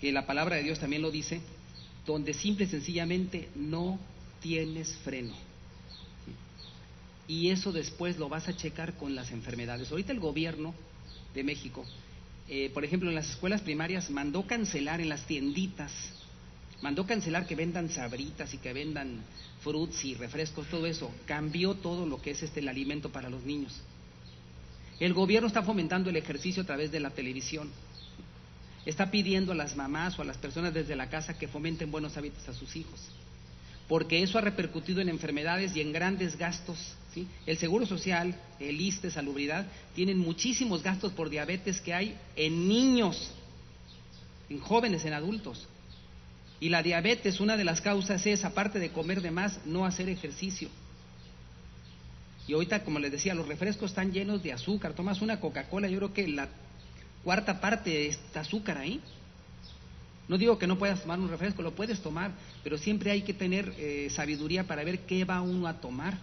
que la palabra de Dios también lo dice, donde simple y sencillamente no tienes freno. Y eso después lo vas a checar con las enfermedades. Ahorita el gobierno de México, por ejemplo, en las escuelas primarias mandó cancelar en las tienditas, mandó cancelar que vendan sabritas y que vendan fruits y refrescos, todo eso. Cambió todo lo que es el alimento para los niños. El gobierno está fomentando el ejercicio a través de la televisión. Está pidiendo a las mamás o a las personas desde la casa que fomenten buenos hábitos a sus hijos, porque eso ha repercutido en enfermedades y en grandes gastos, ¿sí? El Seguro Social, el ISSSTE, Salubridad, tienen muchísimos gastos por diabetes que hay en niños, en jóvenes, en adultos. Y la diabetes, una de las causas es, aparte de comer de más, no hacer ejercicio. Y ahorita, como les decía, los refrescos están llenos de azúcar. Tomas una Coca-Cola, yo creo que la cuarta parte está azúcar ahí. No digo que no puedas tomar un refresco, lo puedes tomar, pero siempre hay que tener sabiduría para ver qué va uno a tomar.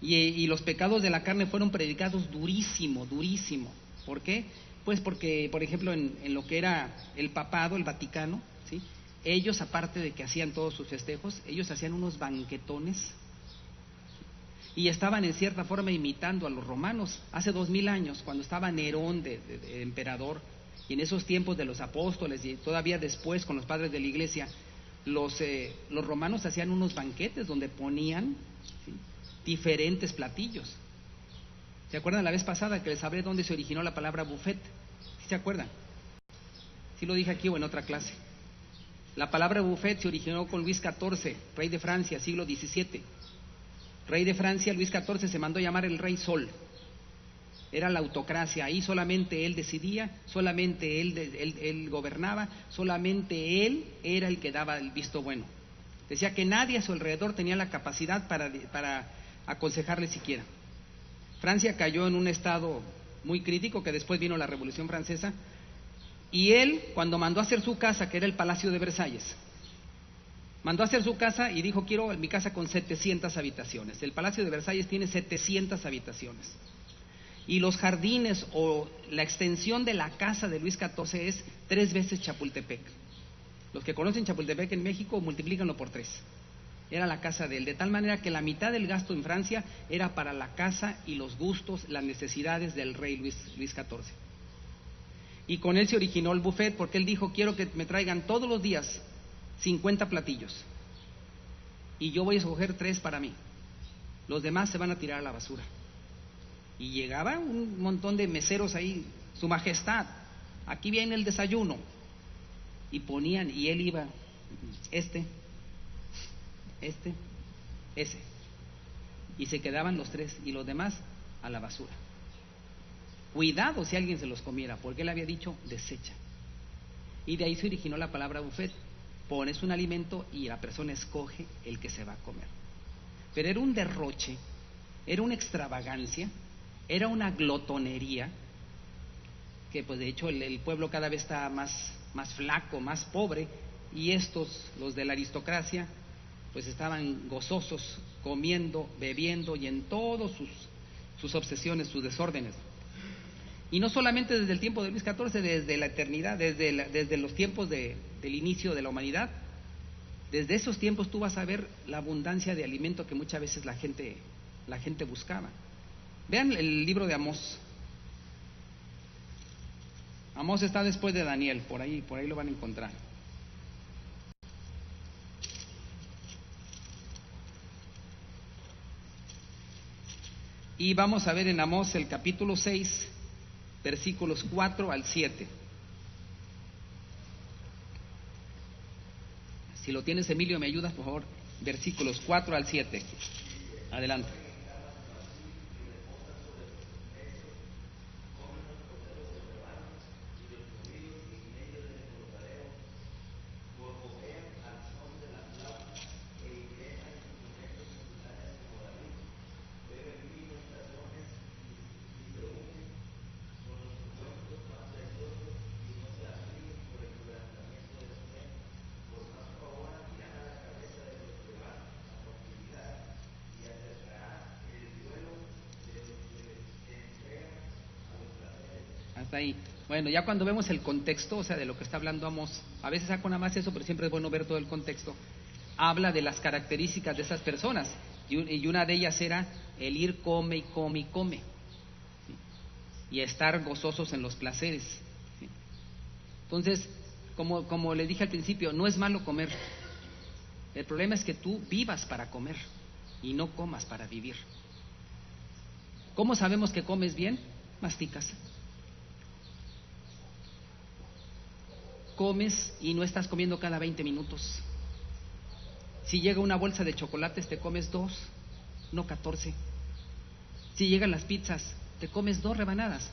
Y los pecados de la carne fueron predicados durísimo, durísimo. ¿Por qué? Pues porque, por ejemplo, en lo que era el papado, el Vaticano, ¿sí? Ellos, aparte de que hacían todos sus festejos, ellos hacían unos banquetones y estaban en cierta forma imitando a los romanos. Hace 2000 años, cuando estaba Nerón de emperador, y en esos tiempos de los apóstoles y todavía después con los padres de la iglesia, los romanos hacían unos banquetes donde ponían, ¿sí?, diferentes platillos. ¿Se acuerdan la vez pasada que les hablé dónde se originó la palabra buffet? ¿Sí se acuerdan? Sí lo dije aquí o en otra clase. La palabra buffet se originó con Luis XIV, rey de Francia, siglo XVII. Rey de Francia, Luis XIV se mandó llamar el Rey Sol. Era la autocracia, ahí solamente él decidía, solamente él gobernaba, solamente él era el que daba el visto bueno. Decía que nadie a su alrededor tenía la capacidad para aconsejarle siquiera. Francia cayó en un estado muy crítico, que después vino la Revolución Francesa, y él, cuando mandó a hacer su casa, que era el Palacio de Versalles, mandó a hacer su casa y dijo: quiero mi casa con 700 habitaciones. El Palacio de Versalles tiene 700 habitaciones. Y los jardines o la extensión de la casa de Luis XIV es 3 veces Chapultepec. Los que conocen Chapultepec en México, multiplícanlo por 3. Era la casa de él, de tal manera que la mitad del gasto en Francia era para la casa y los gustos, las necesidades del rey Luis XIV. Y con él se originó el buffet, porque él dijo: quiero que me traigan todos los días 50 platillos, y yo voy a escoger 3 para mí, los demás se van a tirar a la basura. Y llegaba un montón de meseros ahí: su majestad, aquí viene el desayuno, y ponían, y él iba, ese, y se quedaban los 3, y los demás a la basura. Cuidado si alguien se los comiera, porque él había dicho: desecha. Y de ahí se originó la palabra buffet. Pones un alimento y la persona escoge el que se va a comer. Pero era un derroche, era una extravagancia, era una glotonería, que pues de hecho el pueblo cada vez está más flaco, más pobre, y estos, los de la aristocracia, pues estaban gozosos, comiendo, bebiendo y en todas sus obsesiones, sus desórdenes. Y no solamente desde el tiempo de Luis XIV, desde la eternidad, desde los tiempos del inicio de la humanidad. Desde esos tiempos tú vas a ver la abundancia de alimento que muchas veces la gente buscaba. Vean el libro de Amós. Amós está después de Daniel, por ahí lo van a encontrar. Y vamos a ver en Amós el capítulo 6, versículos 4 al 7. Si lo tienes, Emilio, ¿me ayudas, por favor? Versículos 4 al 7. Adelante. Hasta ahí. Bueno, ya cuando vemos el contexto, o sea, de lo que está hablando Amós, a veces saco nada más eso, pero siempre es bueno ver todo el contexto. Habla de las características de esas personas, y una de ellas era el ir come y come y come, ¿sí? Y estar gozosos en los placeres, ¿sí? Entonces, como le dije al principio, no es malo comer. El problema es que tú vivas para comer y no comas para vivir. ¿Cómo sabemos que comes bien? Masticas. Comes y no estás comiendo cada 20 minutos. Si llega una bolsa de chocolates, te comes 2, no 14. Si llegan las pizzas, te comes 2 rebanadas,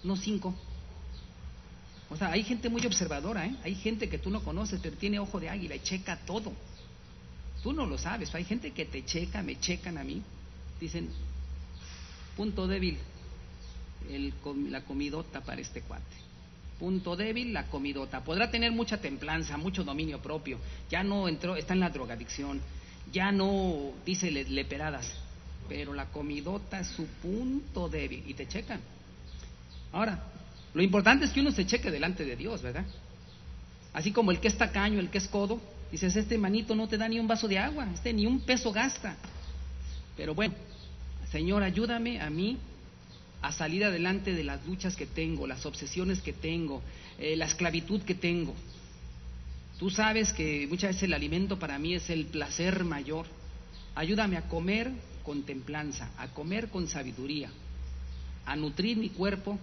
no 5. O sea, hay gente muy observadora, ¿eh? Hay gente que tú no conoces, pero tiene ojo de águila y checa todo. Tú no lo sabes. Hay gente que te checa, me checan a mí. Dicen, punto débil, la comidota para este cuate. Punto débil, la comidota. Podrá tener mucha templanza, mucho dominio propio. Ya no entró, está en la drogadicción. Ya no dice leperadas. Pero la comidota es su punto débil. Y te checan. Ahora, lo importante es que uno se cheque delante de Dios, ¿verdad? Así como el que es tacaño, el que es codo, dices, este manito no te da ni un vaso de agua, ni un peso gasta. Pero bueno, Señor, ayúdame a mí a salir adelante de las luchas que tengo, las obsesiones que tengo, la esclavitud que tengo. Tú sabes que muchas veces el alimento para mí es el placer mayor. Ayúdame a comer con templanza, a comer con sabiduría, a nutrir mi cuerpo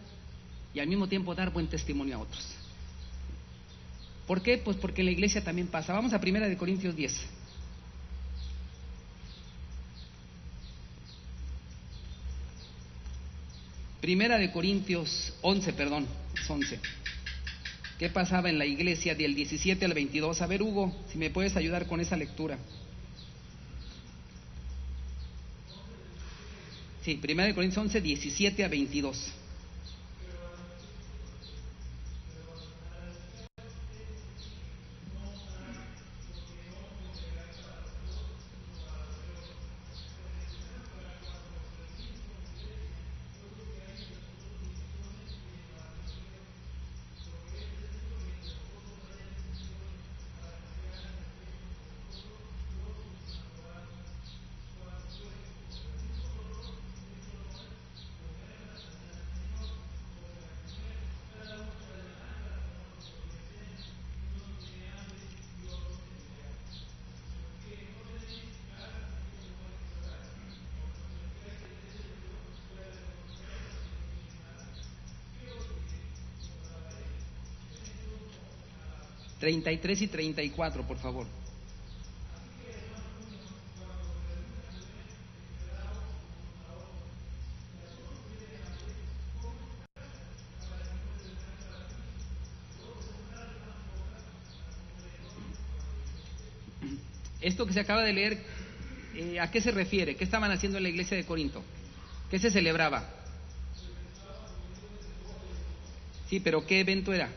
y al mismo tiempo dar buen testimonio a otros. ¿Por qué? Pues porque en la iglesia también pasa. Vamos a 1 Corintios 10. Primera de Corintios 11, perdón, es 11. ¿Qué pasaba en la iglesia del 17 al 22? A ver, Hugo, si me puedes ayudar con esa lectura. Sí, 1 Corintios 11, 17 a 22. ¿33 y 34, por favor? Esto que se acaba de leer, ¿a qué se refiere? ¿Qué estaban haciendo en la iglesia de Corinto? ¿Qué se celebraba? Sí, pero ¿qué evento era?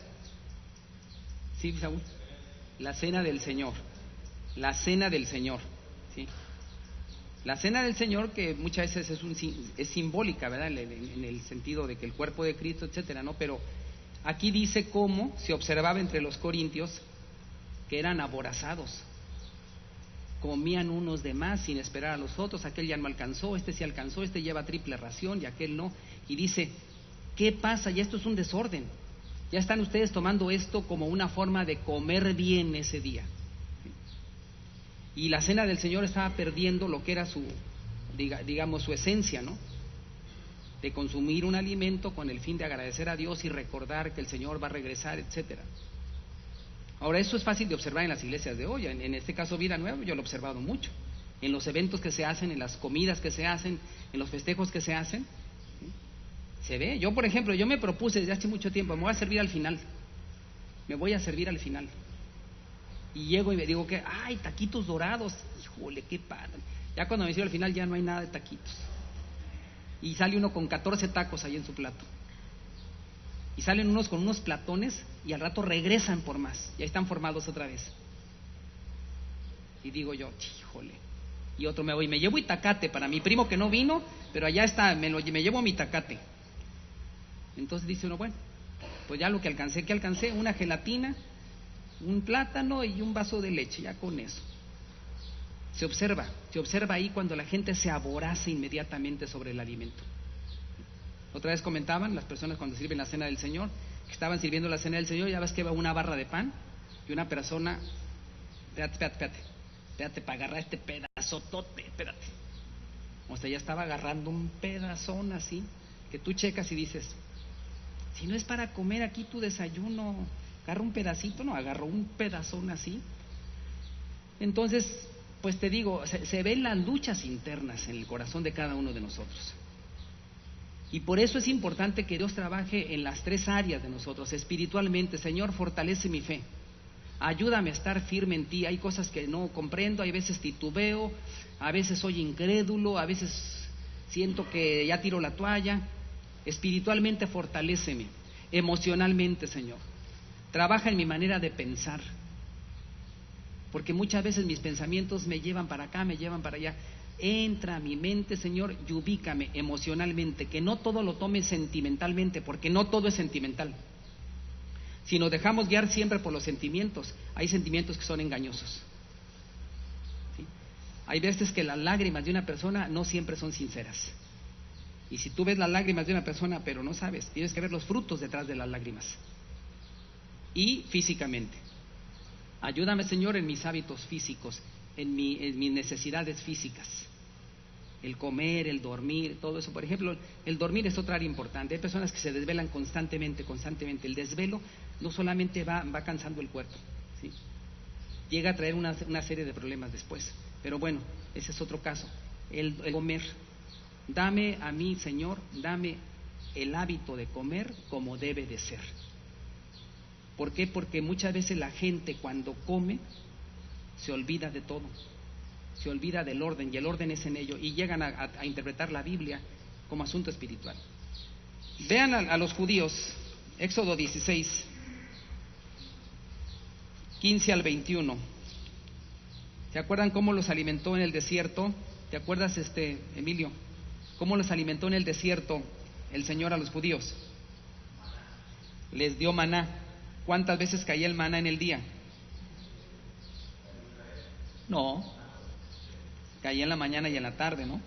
Sí, Saúl. La cena del Señor. La cena del Señor. ¿Sí? La cena del Señor, que muchas veces es simbólica, ¿verdad? En el sentido de que el cuerpo de Cristo, etcétera, ¿no? Pero aquí dice cómo se observaba entre los corintios que eran aborazados. Comían unos de más sin esperar a los otros, aquel ya no alcanzó, este sí alcanzó, este lleva triple ración y aquel no. Y dice, ¿qué pasa? Y esto es un desorden. Ya están ustedes tomando esto como una forma de comer bien ese día. Y la cena del Señor estaba perdiendo lo que era digamos, su esencia, ¿no? De consumir un alimento con el fin de agradecer a Dios y recordar que el Señor va a regresar, etcétera. Ahora, eso es fácil de observar en las iglesias de hoy. En este caso, Vida Nueva, yo lo he observado mucho. En los eventos que se hacen, en las comidas que se hacen, en los festejos que se hacen, ¿sí? Se ve. Yo, por ejemplo, yo me propuse desde hace mucho tiempo, me voy a servir al final. Me voy a servir al final. Y llego y me digo que, ¡ay, taquitos dorados! ¡Híjole, qué padre! Ya cuando me sirvo al final ya no hay nada de taquitos. Y sale uno con 14 tacos ahí en su plato. Y salen unos con unos platones y al rato regresan por más. Ya están formados otra vez. Y digo yo, híjole. Y otro me voy, me llevo itacate para mi primo que no vino, pero allá está, me llevo mi itacate. Entonces dice uno, bueno, Pues ya lo que alcancé, una gelatina, un plátano y un vaso de leche, ya con eso. Se observa ahí cuando la gente se aboraza inmediatamente sobre el alimento. Otra vez comentaban las personas cuando sirven la cena del Señor, que estaban sirviendo la cena del Señor, ya ves que va una barra de pan y una persona, espérate, para agarrar este pedazotote, espérate. O sea, ya estaba agarrando un pedazón así, que tú checas y dices, si no es para comer aquí tu desayuno, agarra un pedacito, no, agarró un pedazón así. Entonces, pues te digo, se ven las luchas internas en el corazón de cada uno de nosotros. Y por eso es importante que Dios trabaje en las tres áreas de nosotros, espiritualmente. Señor, fortalece mi fe, ayúdame a estar firme en ti. Hay cosas que no comprendo, hay veces titubeo, a veces soy incrédulo, a veces siento que ya tiro la toalla. Espiritualmente fortaléceme, emocionalmente, Señor, trabaja en mi manera de pensar, porque muchas veces mis pensamientos me llevan para acá, me llevan para allá. Entra a mi mente, Señor, y ubícame emocionalmente, que no todo lo tome sentimentalmente, porque no todo es sentimental. Si nos dejamos guiar siempre por los sentimientos, hay sentimientos que son engañosos, ¿sí? Hay veces que las lágrimas de una persona no siempre son sinceras. Y si tú ves las lágrimas de una persona, pero no sabes, tienes que ver los frutos detrás de las lágrimas. Y físicamente. Ayúdame, Señor, en mis hábitos físicos, en mis necesidades físicas. El comer, el dormir, todo eso. Por ejemplo, el dormir es otra área importante. Hay personas que se desvelan constantemente. El desvelo no solamente va cansando el cuerpo, ¿sí? Llega a traer una serie de problemas después. Pero bueno, ese es otro caso. El comer. Dame a mí, Señor, dame el hábito de comer como debe de ser. ¿Por qué? Porque muchas veces la gente cuando come se olvida de todo, se olvida del orden, y el orden es en ello, y llegan a interpretar la Biblia como asunto espiritual. Vean a los judíos, Éxodo 16, 15 al 21. ¿Se acuerdan cómo los alimentó en el desierto? ¿Te acuerdas, Emilio? ¿Cómo los alimentó en el desierto el Señor a los judíos? Les dio maná. ¿Cuántas veces caía el maná en el día? No, caía en la mañana y en la tarde, ¿no?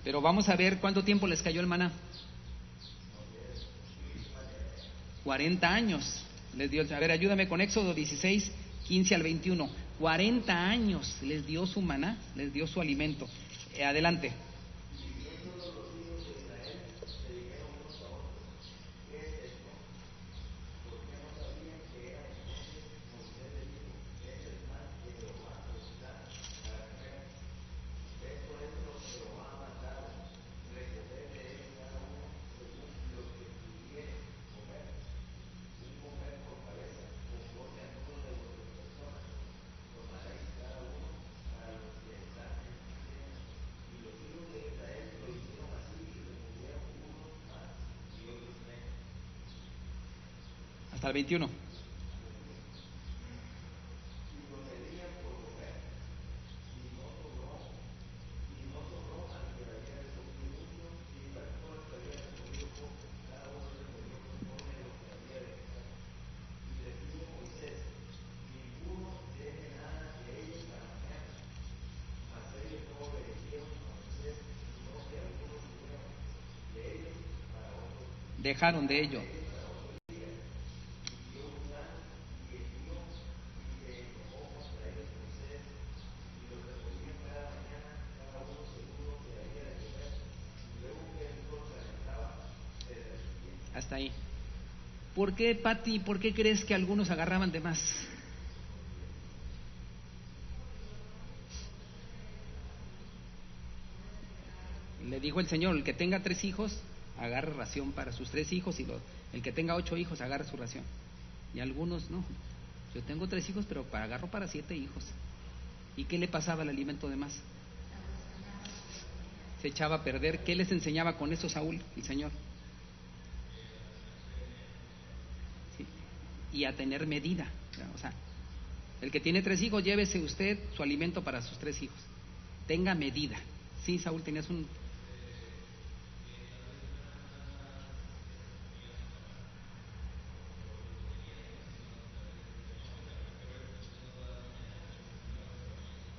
Pero vamos a ver cuánto tiempo les cayó el maná. 40 años les dio. A ver, ayúdame con Éxodo 16, 15 al 21. 40 años les dio su maná, les dio su alimento. Adelante. Hasta el 21. Dejaron de ello. Hasta ahí. ¿Por qué, Pati, por qué crees que algunos agarraban de más? Le dijo el Señor, el que tenga 3 hijos, agarre ración para sus 3 hijos, y el que tenga 8 hijos, agarre su ración. Y algunos no. Yo tengo 3 hijos, pero agarro para 7 hijos. ¿Y qué le pasaba al alimento de más? Se echaba a perder. ¿Qué les enseñaba con eso Saúl, el Señor? Sí. Y a tener medida. O sea, el que tiene 3 hijos, llévese usted su alimento para sus 3 hijos. Tenga medida. Sí, Saúl, tenías un...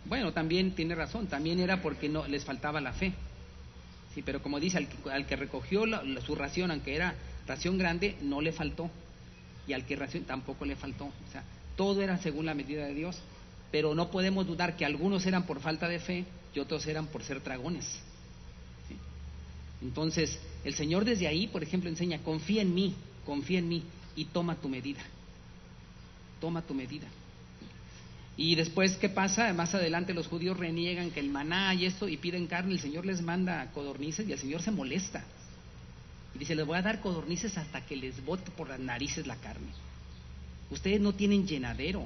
Bueno, también tiene razón, también era porque no les faltaba la fe. Sí, pero como dice, al que recogió su ración, aunque era ración grande, no le faltó. Y al que ración tampoco le faltó. O sea, todo era según la medida de Dios. Pero no podemos dudar que algunos eran por falta de fe y otros eran por ser dragones. ¿Sí? Entonces, el Señor desde ahí, por ejemplo, enseña, confía en mí y toma tu medida. Toma tu medida. Y después, ¿qué pasa? Más adelante los judíos reniegan que el maná y esto y piden carne, el Señor les manda codornices y el Señor se molesta. Y dice, les voy a dar codornices hasta que les bote por las narices la carne. Ustedes no tienen llenadero,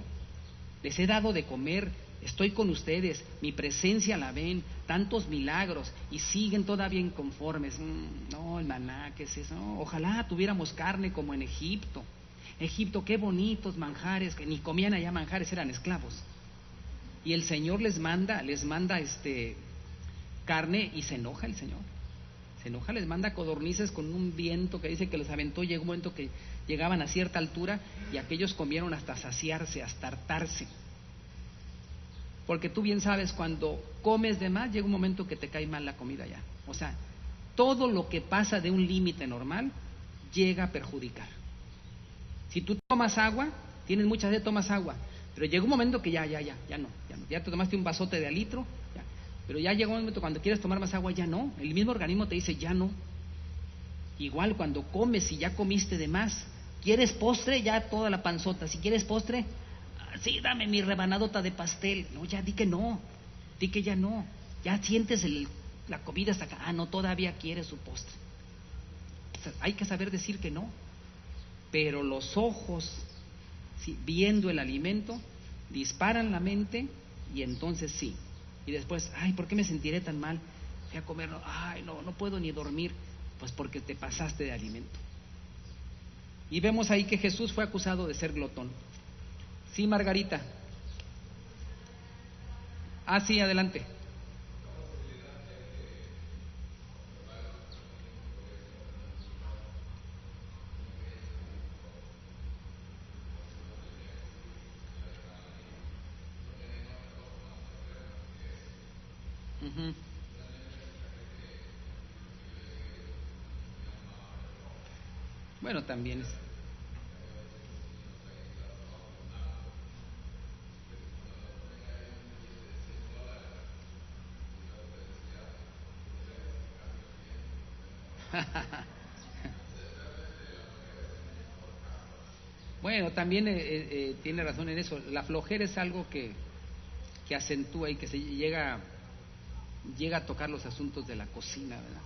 les he dado de comer, estoy con ustedes, mi presencia la ven, tantos milagros y siguen todavía inconformes. No, el maná, ¿qué es eso? No, ojalá tuviéramos carne como en Egipto. Egipto, qué bonitos manjares, que ni comían allá manjares, eran esclavos. Y el Señor les manda carne y se enoja el Señor. Se enoja, les manda codornices con un viento que dice que les aventó. Llegó un momento que llegaban a cierta altura y aquellos comieron hasta saciarse, hasta hartarse. Porque tú bien sabes, cuando comes de más, llega un momento que te cae mal la comida ya. O sea, todo lo que pasa de un límite normal llega a perjudicar. Si tú tomas agua, tienes mucha sed, tomas agua, pero llega un momento que ya no, ya te tomaste un vasote de al litro, ya. Pero ya llega un momento cuando quieres tomar más agua, ya no, el mismo organismo te dice ya no. Igual cuando comes y ya comiste de más, ¿quieres postre? Ya toda la panzota, si quieres postre, sí, dame mi rebanadota de pastel. No, ya di que no, di que ya no, ya sientes la comida hasta acá, no, todavía quieres su postre. O sea, hay que saber decir que no. Pero los ojos, ¿sí?, viendo el alimento, disparan la mente y entonces sí. Y después, ay, ¿por qué me sentiré tan mal? Fui a comer, ay, no puedo ni dormir. Pues porque te pasaste de alimento. Y vemos ahí que Jesús fue acusado de ser glotón. Sí, Margarita. Ah, sí, adelante. Uh-huh. Bueno, también es. Bueno, también tiene razón en eso. La flojera es algo que acentúa y que se llega a tocar los asuntos de la cocina, ¿verdad?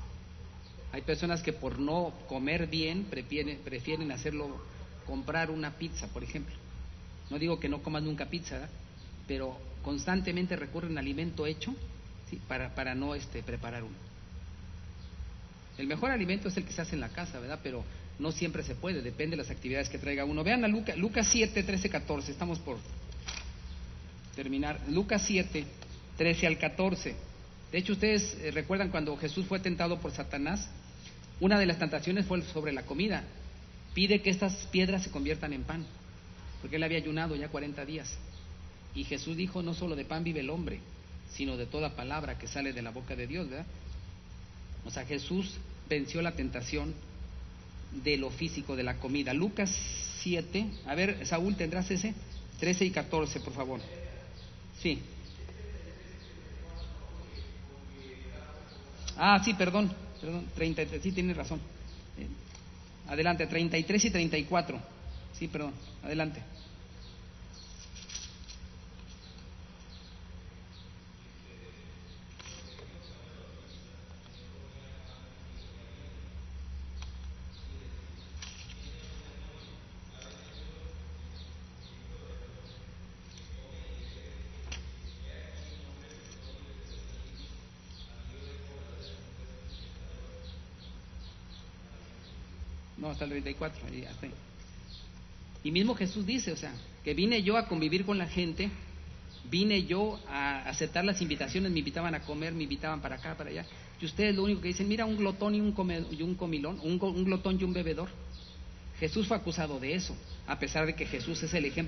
Hay personas que por no comer bien prefieren hacerlo, comprar una pizza, por ejemplo. No digo que no coman nunca pizza, ¿verdad?, pero constantemente recurren al alimento hecho, ¿sí?, para no preparar uno. El mejor alimento es el que se hace en la casa, ¿verdad? Pero no siempre se puede, depende de las actividades que traiga uno. Vean a Lucas 7, 13, 14, estamos por terminar. Lucas 7, 13 al 14. De hecho, ustedes recuerdan cuando Jesús fue tentado por Satanás, una de las tentaciones fue sobre la comida. Pide que estas piedras se conviertan en pan, porque él había ayunado ya 40 días. Y Jesús dijo, no solo de pan vive el hombre, sino de toda palabra que sale de la boca de Dios, ¿verdad? O sea, Jesús venció la tentación de lo físico, de la comida. Lucas 7, a ver, Saúl, ¿tendrás ese? 13 y 14, por favor. Sí. Ah, sí, perdón, 33, sí, tienes razón. Adelante, 33 y 34. Sí, perdón, adelante. No, hasta el 34, ya está. Y mismo Jesús dice, o sea, que vine yo a convivir con la gente, vine yo a aceptar las invitaciones, me invitaban a comer, me invitaban para acá, para allá. Y ustedes lo único que dicen, mira, un glotón y un comilón, un glotón y un bebedor. Jesús fue acusado de eso, a pesar de que Jesús es el ejemplo